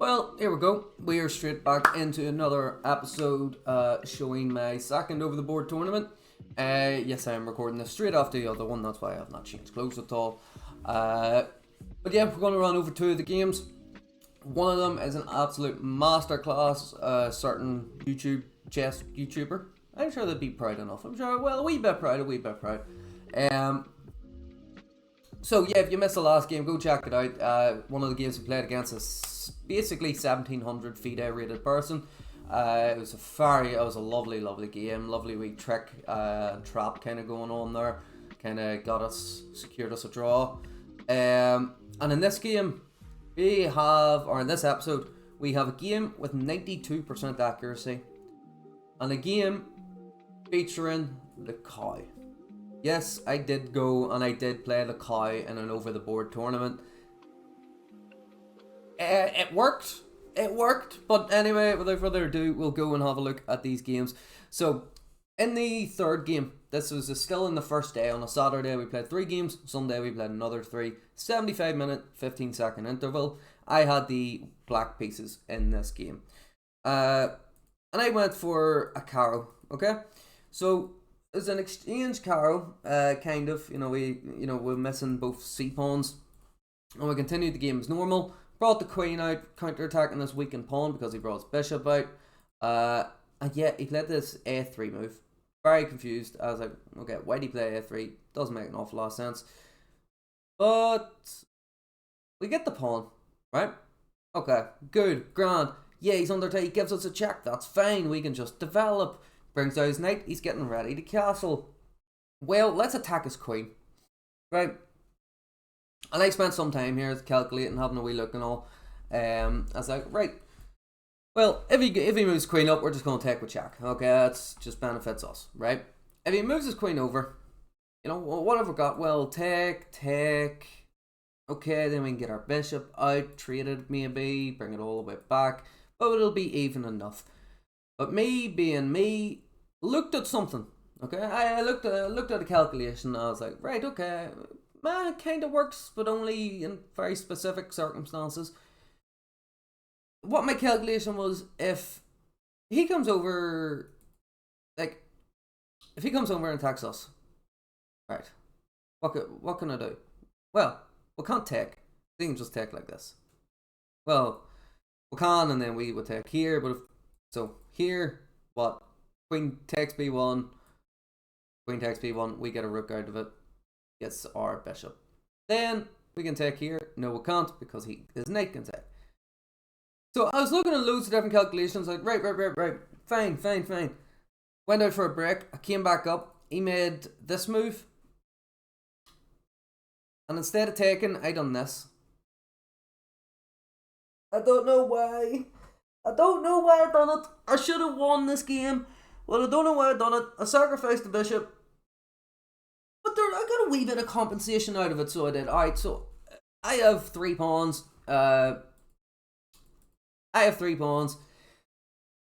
Well, here we go. We are straight back into another episode showing my second over the board tournament. Yes, I am recording this straight after the other one, that's why I have not changed clothes at all. But yeah, we're going to run over two of the games. One of them is an absolute masterclass, certain chess YouTuber. I'm sure they'd be proud enough. I'm sure, well, a wee bit proud. So yeah, if you missed the last game, go check it out. One of the games we played against is basically 1700 FIDE rated person. It was a lovely game, lovely wee trick and trap kind of going on there. Kind of secured us a draw. And in this game, in this episode, we have a game with 92% accuracy. And a game featuring the cow. Yes, I did go and I did play the cow in an over the board tournament. It worked, but anyway, without further ado, we'll go and have a look at these games. So, in the third game, this was still in the first day. On a Saturday, we played 3 games. Sunday, we played another 3. 75-minute, 15-second interval. I had the black pieces in this game. And I went for a Caro, okay? So, it's an exchange Caro, kind of. We're missing both C-pawns. And we continued the game as normal. Brought the queen out, counter-attacking this weakened pawn because he brought his bishop out. And yeah, he played this A3 move. Very confused. I was like, okay, why did he play A3? Doesn't make an awful lot of sense. But we get the pawn, right? Okay, good, grand. Yeah, he's under tight. He gives us a check. That's fine. We can just develop. Brings out his knight. He's getting ready to castle. Well, let's attack his queen. Right. And I spent some time here calculating, having a wee look and all. I was like, right. Well, if he moves queen up, we're just going to take with check. Okay, that's just benefits us, right? If he moves his queen over, what have we got? Well, take. Okay, then we can get our bishop out, trade it maybe, bring it all the way back. But it'll be even enough. But me being me, looked at something. Okay, I looked at a calculation. And I was like, right, okay, it kind of works, but only in very specific circumstances. What my calculation was, if he comes over, and attacks us, right? What can I do? Well, we can't take. We can just take like this. Well, we can, and then we would take here, but so here, what? Queen takes b1. Queen takes b1. We get a rook out of it. Gets our bishop. Then we can take here. No, we can't because his knight can take. So I was looking at loads of different calculations. Like right. Fine. Went out for a break. I came back up. He made this move, and instead of taking, I done this. I don't know why I done it. I should have won this game. Well, I don't know why I done it. I sacrificed the bishop. But I got a wee bit of compensation out of it, so I did. Alright, so I have 3 pawns. And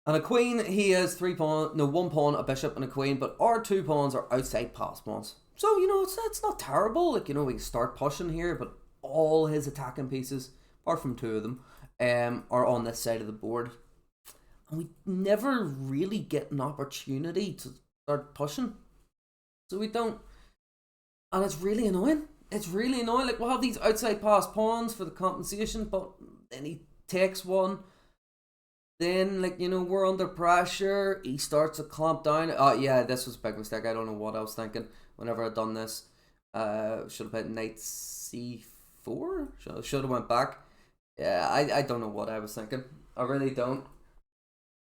a queen. He has 3 pawns. No, 1 pawn, a bishop, and a queen. But our 2 pawns are outside pass pawns. So, it's not terrible. We can start pushing here, but all his attacking pieces, apart from 2 of them, are on this side of the board. And we never really get an opportunity to start pushing. So we don't. And it's really annoying. Like, we'll have these outside pass pawns for the compensation, but then he takes one. Then, we're under pressure. He starts to clamp down. Oh, yeah, this was a big mistake. I don't know what I was thinking whenever I'd done this. Should have played knight c4? Should have went back. Yeah, I don't know what I was thinking. I really don't.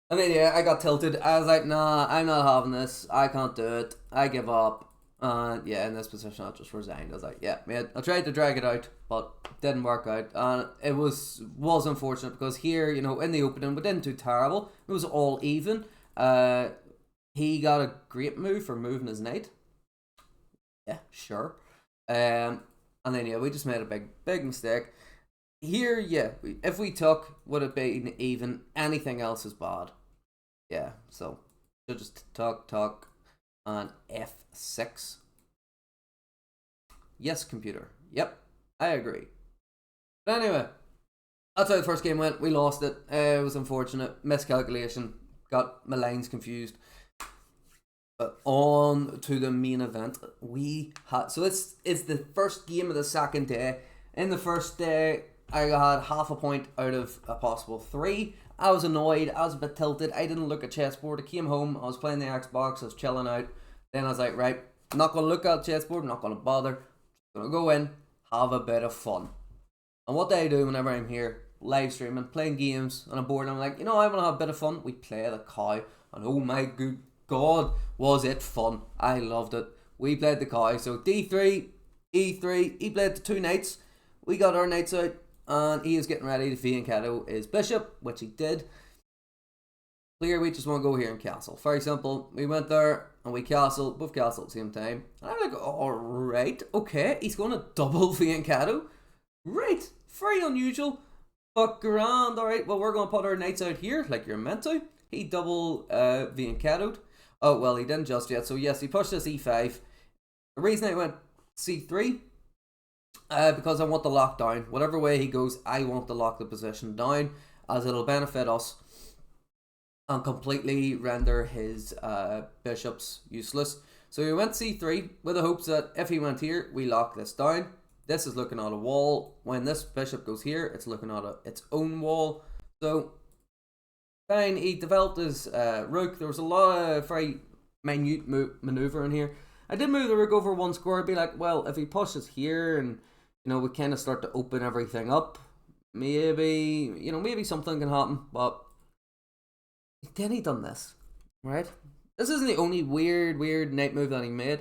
And then, yeah, I got tilted. I was like, nah, I'm not having this. I can't do it. I give up. Yeah, in this position, I just resigned. I was like, yeah, man, I tried to drag it out, but it didn't work out. And it was unfortunate because here, in the opening, we didn't do terrible. It was all even. He got a great move for moving his knight. Yeah, sure. And then, yeah, we just made a big mistake. Here, yeah, if we took, would it be even? Anything else is bad. Yeah, so just talk, and F6. Yes, computer. Yep, I agree. But anyway, That's how the first game went. We lost it. It was unfortunate. Miscalculation. Got my lines confused. But on to the main event. We had, so this is the first game of the second day. In the first day, I had half a point out of a possible 3. I was annoyed. I was a bit tilted. I didn't look at chessboard. I came home. I was playing the Xbox. I was chilling out. Then I was like, right, I'm not going to look at chessboard. I'm not going to bother. I'm going to go in, have a bit of fun. And what do I do whenever I'm here? Live streaming, playing games, and I'm bored. And I'm like, I want to have a bit of fun. We play the cow. And oh my good God, was it fun. I loved it. We played the cow. So D3, E3, he played the 2 knights. We got our knights out. And he is getting ready to fianchetto his bishop, which he did. Clear, we just want to go here and castle. Very simple. We went there and we castled, both castled at the same time. And I'm like, alright, okay, he's going to double fianchetto. Right, very unusual, but grand. Alright, well, we're going to put our knights out here, like you're meant to. He double fianchettoed. Oh, well, he didn't just yet. So, yes, he pushed this e5. The reason I went c3, because I want to lock down. Whatever way he goes, I want to lock the position down, as it'll benefit us and completely render his bishops useless. So he went c3 with the hopes that if he went here, we lock this down. This is looking at a wall. When this bishop goes here, it's looking at its own wall. So fine, he developed his rook. There was a lot of very minute maneuver in here. I did move the rook over 1 square. I'd be like, well, if he pushes here and we kind of start to open everything up, maybe maybe something can happen. But then he done this, right? This isn't the only weird knight move that he made.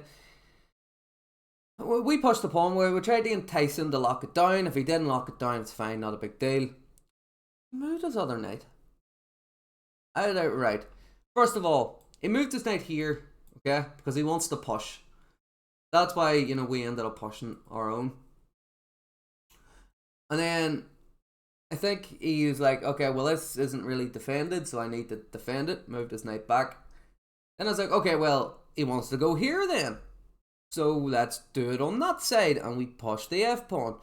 We pushed the pawn where we tried to entice him to lock it down. If he didn't lock it down, it's fine, not a big deal. He moved his other knight. Right. First of all, he moved his knight here, okay, because he wants to push. That's why, we ended up pushing our own. And then I think he was like, okay, well, this isn't really defended, so I need to defend it. Moved his knight back. Then I was like, okay, well, he wants to go here then. So let's do it on that side. And we push the f-pawn.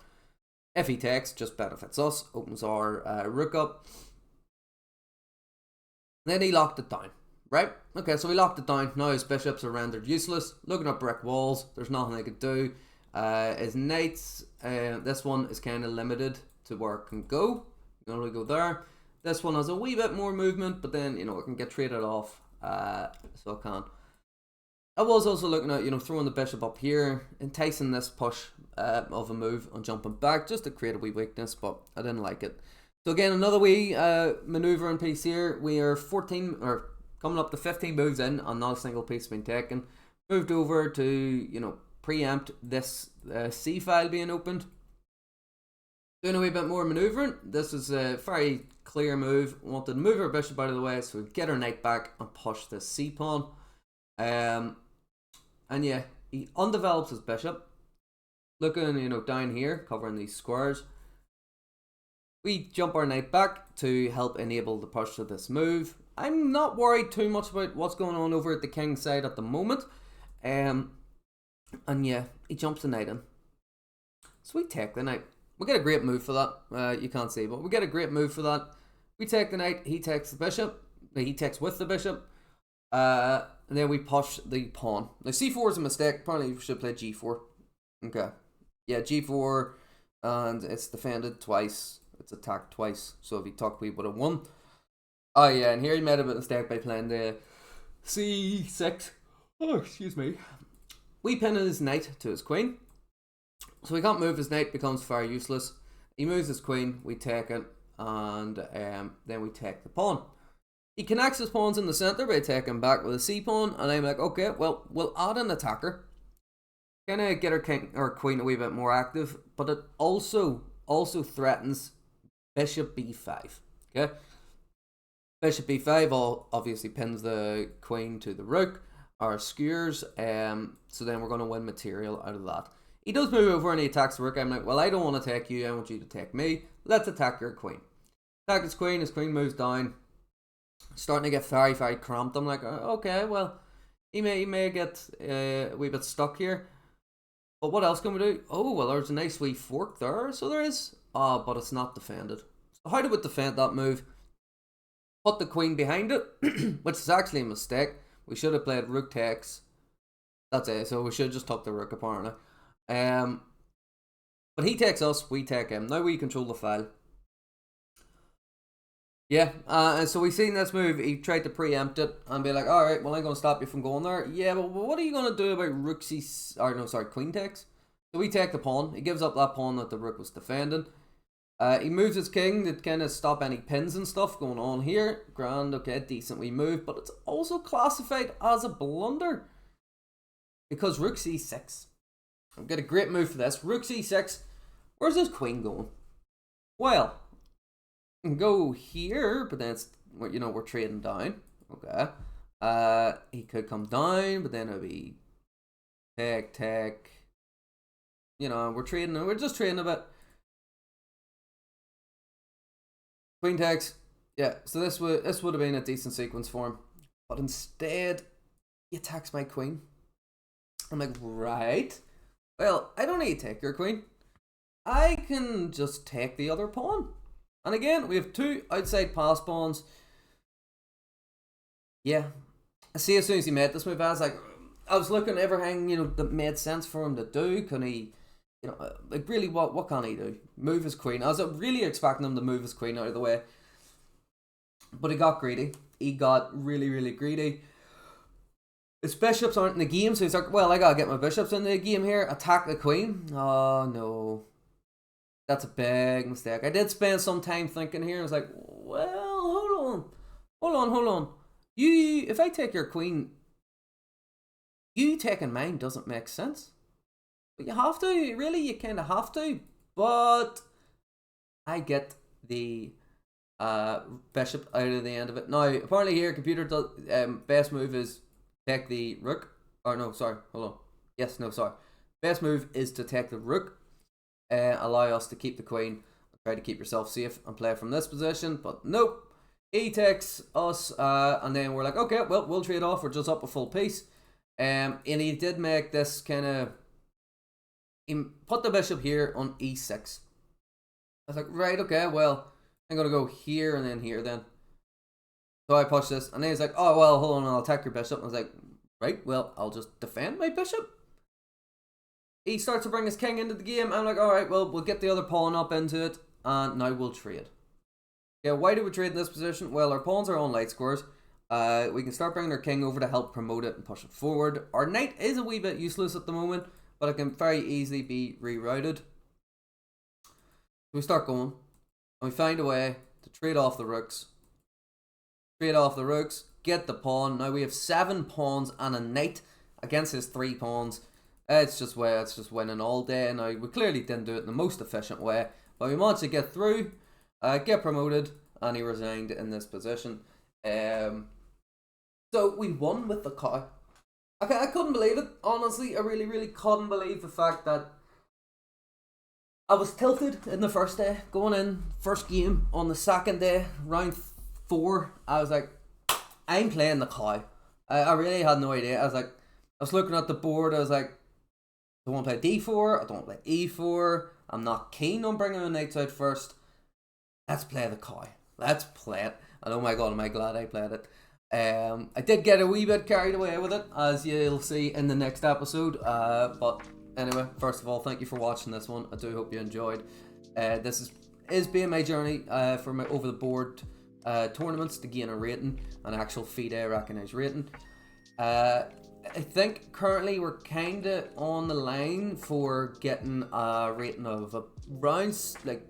If he takes, just benefits us. Opens our rook up. Then he locked it down. Right? Okay, so we locked it down. Now his bishops are rendered useless. Looking at brick walls. There's nothing they could do. His knights, this one is kind of limited to where it can go. You can only go there. This one has a wee bit more movement, but then, it can get traded off. So it can. I was also looking at, throwing the bishop up here, enticing this push of a move and jumping back just to create a wee weakness, but I didn't like it. So again, another wee manoeuvring piece here. We are 14, or coming up to 15 moves in, and not a single piece has been taken. Moved over to, preempt this C file being opened. Doing a wee bit more manoeuvring. This is a very clear move. Wanted to move our bishop out of the way so we get our knight back and push this C pawn. And yeah, he undevelops his bishop. Looking, down here, covering these squares. We jump our knight back to help enable the push of this move. I'm not worried too much about what's going on over at the king's side at the moment. And yeah, he jumps the knight in. So we take the knight. We get a great move for that. You can't see, but we get a great move for that. We take the knight. He takes the bishop. He takes with the bishop. And then we push the pawn. Now c4 is a mistake. Probably we should play g4. Okay. Yeah, g4. And it's defended twice. It's attacked twice. So if he tucked, we would have won. Oh yeah, and here he made a bit of mistake by playing the c6. Oh, excuse me. We pin his knight to his queen. So he can't move. His knight becomes very useless. He moves his queen. We take it. And then we take the pawn. He connects his pawns in the centre by taking back with a c pawn. And I'm like, okay, well, we'll add an attacker. Kind of get our king or queen a wee bit more active. But it also threatens bishop b5. Okay? Bishop b5 obviously pins the queen to the rook. Or skewers, so then we're going to win material out of that. He does move over and he attacks the rook. I'm like, well, I don't want to take you, I want you to take me. Let's attack your queen. Attack his queen moves down. Starting to get very, very cramped. I'm like, okay, well, he may get a wee bit stuck here. But what else can we do? Oh, well, there's a nice wee fork there, so there is. But it's not defended. How do we defend that move? Put the queen behind it, which is actually a mistake. We should have played rook takes. That's it. So we should just tuck the rook apparently. But he takes us, we take him. Now we control the file. Yeah, and so we've seen this move. He tried to preempt it and be like, alright, well, I'm going to stop you from going there. Yeah, but what are you going to do about rook c... Or no, sorry, queen takes? So we take the pawn. He gives up that pawn that the rook was defending. He moves his king to kind of stop any pins and stuff going on here. Grand, okay, decently moved. But it's also classified as a blunder. Because rook c6. I've got a great move for this. Rook c6. Where's this queen going? Well... go here, but then it's, you know, we're trading down. Okay. He could come down, but then it'll be take. You know, we're just trading a bit. Queen takes. Yeah, so this would have been a decent sequence for him. But instead, he attacks my queen. I'm like, right. Well, I don't need to take your queen. I can just take the other pawn. And again, we have two outside pass pawns. Yeah. I see as soon as he made this move, I was looking at everything, you know, that made sense for him to do. Can he, you know, like really what can he do? Move his queen. I was really expecting him to move his queen out of the way. But he got greedy. He got really, really greedy. His bishops aren't in the game, so he's like, well, I gotta get my bishops in the game here. Attack the queen. Oh, no. That's a big mistake. I did spend some time thinking here. I was like, well, hold on. If I take your queen, you taking mine doesn't make sense. But you have to, really, you kind of have to. But I get the bishop out of the end of it. Now, apparently here, computer does, best move is take the rook. Or no, sorry, hold on. Yes, no, sorry. Best move is to take the rook. Allow us to keep the queen, try to keep yourself safe and play from this position, but nope, he takes us, and then we're like, okay, well, we'll trade off, we're just up a full piece. And he did make this kind of, he put the bishop here on e6. I was like, right, okay, well, I'm gonna go here and then here then. So I push this, and then he's like, oh, well, hold on, I'll attack your bishop. I was like, right, well, I'll just defend my bishop. He starts to bring his king into the game. I'm like, alright, well, we'll get the other pawn up into it, and now we'll trade. Yeah, why do we trade in this position? Well, our pawns are on light squares. We can start bringing our king over to help promote it and push it forward. Our knight is a wee bit useless at the moment, but it can very easily be rerouted. So we start going, and we find a way to trade off the rooks. Trade off the rooks, get the pawn. Now we have 7 pawns and a knight against his 3 pawns. It's just winning all day. Now, we clearly didn't do it in the most efficient way, but we managed to get through, get promoted, and he resigned in this position. So we won with the cow. I couldn't believe it, honestly. I really, really couldn't believe the fact that I was tilted in the first day, going in, first game. On the second day, round 4, I was like, I'm playing the cow. I really had no idea. I was looking at the board, I was like, I don't want to play d4, I don't want to play e4, I'm not keen on bringing the knights out first. Let's play the cow. Let's play it. And oh my god, am I glad I played it. I did get a wee bit carried away with it, as you'll see in the next episode. But anyway, first of all, thank you for watching this one. I do hope you enjoyed. This is being my journey for my over the board tournaments to gain a rating, an actual FIDE recognised rating. I think currently we're kind of on the line for getting a rating of around like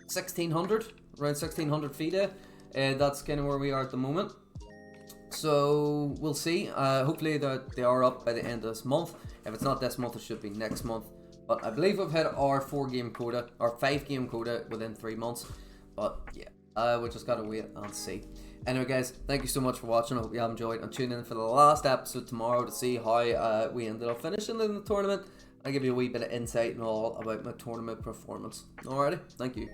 1600, around 1600 FIDE. That's kind of where we are at the moment. So we'll see. Hopefully that they are up by the end of this month. If it's not this month, it should be next month. But I believe we've hit our 4-game quota, our 5-game quota within 3 months. But yeah, we just gotta wait and see. Anyway guys, thank you so much for watching. I hope you have enjoyed, and tune in for the last episode tomorrow to see how we ended up finishing in the tournament. I'll give you a wee bit of insight and all about my tournament performance. Alrighty, thank you.